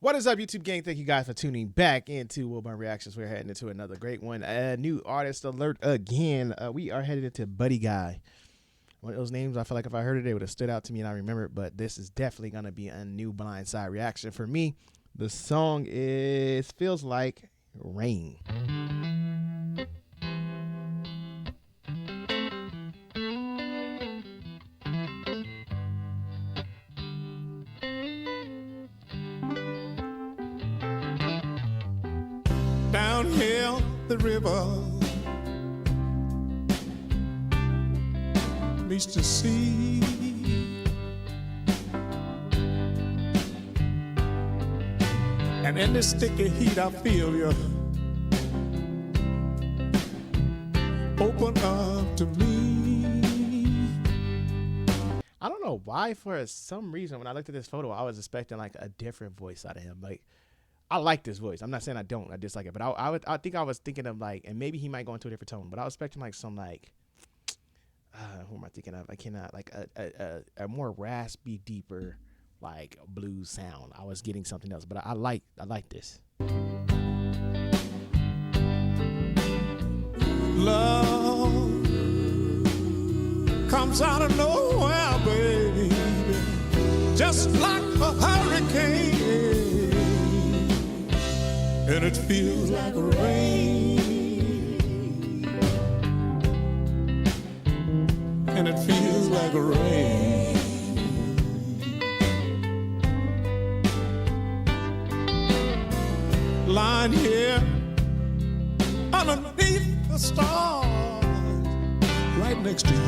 What is up, YouTube gang? Thank you guys for tuning back into Wilburn Reactions. We're heading into another great one. New artist alert again. We are headed into Buddy Guy. One of those names I feel like if I heard it, it would have stood out to me and I remember it, but this is definitely going to be a new blindside reaction for me. The song is Feels Like Rain. Downhill the river meets the sea, and in the sticky heat I feel you open up to me. I don't know why, for some reason, when I looked at this photo, I was expecting like a different voice out of him. Like, I like this voice. I'm not saying I don't. I dislike it, but I think I was thinking of like, and maybe he might go into a different tone. But I was expecting like some like, who am I thinking of? I cannot, like a more raspy, deeper, like blues sound. I was getting something else, but I like this. Love comes out of nowhere, baby, just like a hurricane. And it feels like rain. And it feels like rain. Lying here underneath the stars, right next to you.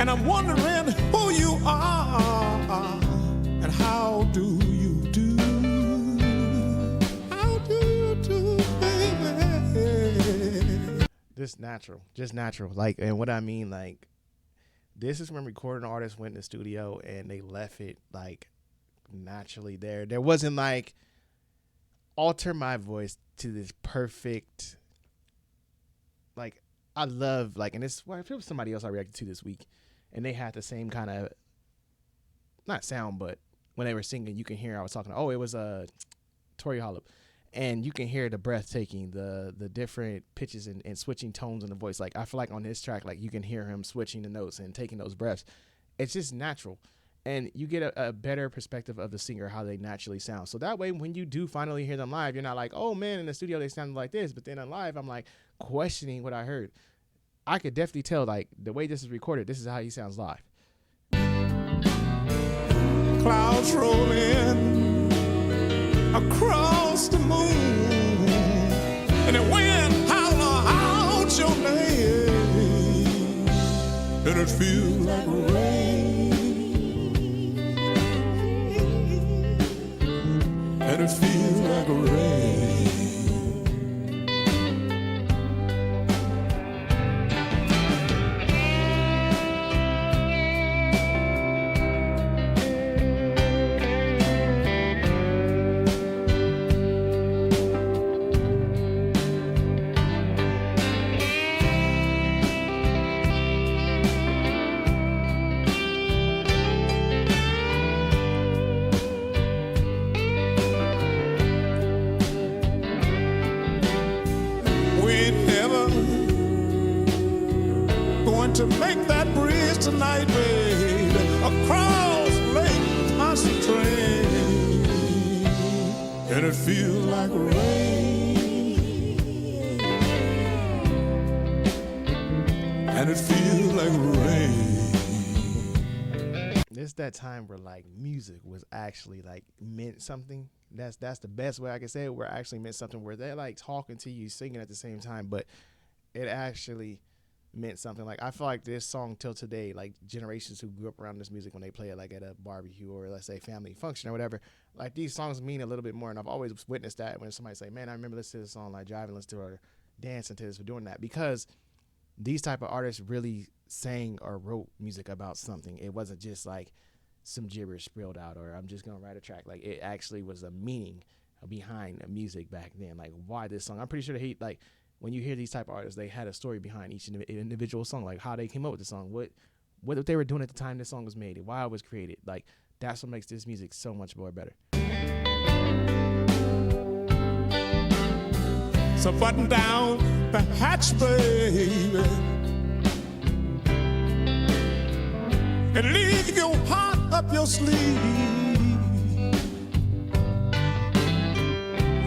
And I'm wondering who you are and how do you do? How do you do, baby? Just natural. Like, and what I mean, like, this is when recording artists went in the studio and they left it like naturally there. There wasn't like alter my voice to this perfect, like, I love, like, and this, well, if it was somebody else I reacted to this week and they had the same kind of, not sound, but when they were singing, you can hear, I was talking, oh, it was Tori Hollop, and you can hear the breathtaking, the different pitches and switching tones in the voice. Like, I feel like on this track, like, you can hear him switching the notes and taking those breaths. It's just natural, and you get a better perspective of the singer, how they naturally sound. So that way, when you do finally hear them live, you're not like, oh man, in the studio they sounded like this, but then in live, I'm like questioning what I heard. I could definitely tell, like, the way this is recorded, this is how he sounds live. Clouds rolling across the moon, and the wind holler out your name, and it feels like rain, and it feels like rain. To make that bridge tonight, baby, across Lake Concentrate, and it feels like rain, and it feels like rain. This that time where like music was actually like meant something. That's the best way I can say it, where it actually meant something, where they're like talking to you, singing at the same time, but it actually meant something. Like, I feel like this song till today, like generations who grew up around this music, when they play it like at a barbecue or let's say family function or whatever, like these songs mean a little bit more. And I've always witnessed that when somebody say, man, I remember listening to this song, like driving, listening to or dancing to this, for doing that, because these type of artists really sang or wrote music about something. It wasn't just like some gibberish spilled out, or I'm just gonna write a track. Like, it actually was a meaning behind the music back then. Like, why this song? I'm pretty sure he, like, when you hear these type of artists, they had a story behind each individual song, like how they came up with the song, what they were doing at the time this song was made and why it was created. Like, that's what makes this music so much more better. So button down the hatch, baby, and leave your heart up your sleeve.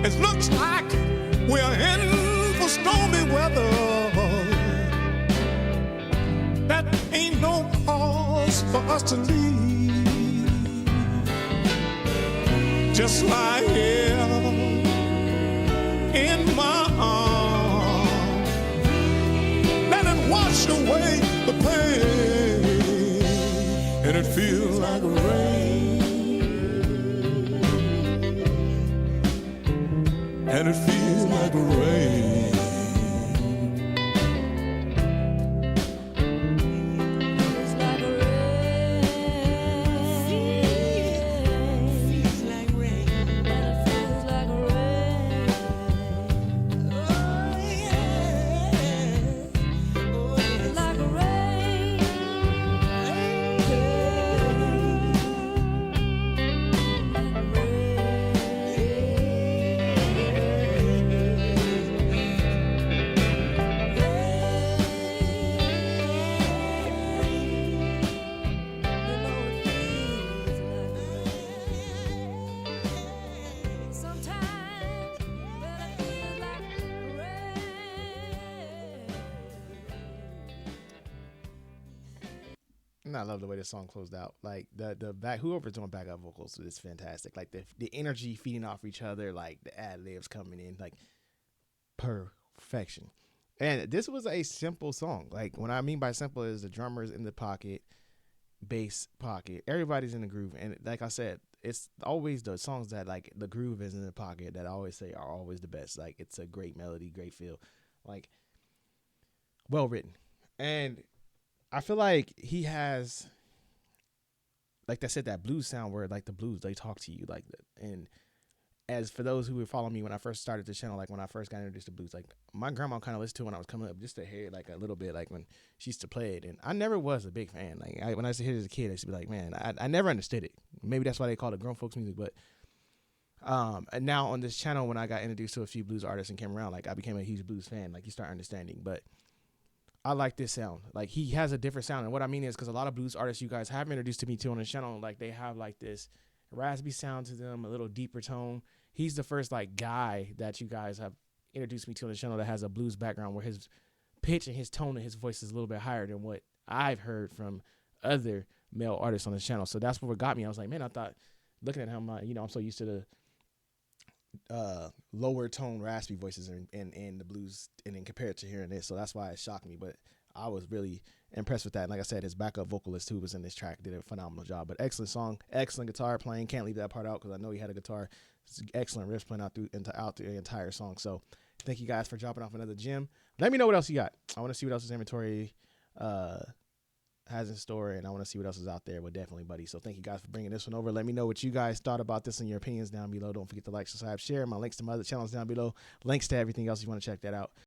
It looks like we're in for stormy weather. That ain't no cause for us to leave. Just lie here in my arms, let it wash away the pain, and it feels like rain, and it feels like rain. And I love the way the song closed out. Like the back, whoever's doing backup vocals is fantastic. Like the energy feeding off each other, like the ad libs coming in, like perfection. And this was a simple song. Like, what I mean by simple is the drummer's in the pocket, bass pocket, everybody's in the groove. And like I said, it's always the songs that like the groove is in the pocket that I always say are always the best. Like, it's a great melody, great feel, like well written. And I feel like he has, like I said, that blues sound where like the blues, they talk to you like that. And as for those who would follow me when I first started the channel, like when I first got introduced to blues, like my grandma kind of listened to it when I was coming up, just to hear it like a little bit, like when she used to play it. And I never was a big fan. Like when I used to hear it as a kid, I used to be like, man, I never understood it. Maybe that's why they call it grown folks music. But and now on this channel, when I got introduced to a few blues artists and came around, like I became a huge blues fan. Like, you start understanding. But I like this sound. Like, he has a different sound. And what I mean is, because a lot of blues artists you guys have introduced to me to on the channel, like they have like this raspy sound to them, a little deeper tone. He's the first like guy that you guys have introduced me to on the channel that has a blues background, where his pitch and his tone and his voice is a little bit higher than what I've heard from other male artists on the channel. So that's what got me. I was like, man, I thought, looking at him, I'm so used to the lower tone raspy voices in the blues, and then compared to hearing this, so that's why it shocked me. But I was really impressed with that. And like I said, his backup vocalist who was in this track did a phenomenal job. But excellent song, excellent guitar playing. Can't leave that part out because I know he had a guitar. It's excellent riffs playing out through the entire song. So thank you guys for dropping off another gem. Let me know what else you got. I want to see what else his inventory has in store, and I want to see what else is out there with Definitely Buddy. So thank you guys for bringing this one over. Let me know what you guys thought about this and your opinions down below. Don't forget to like, subscribe, share. My links to my other channels down below. Links to everything else if you want to check that out.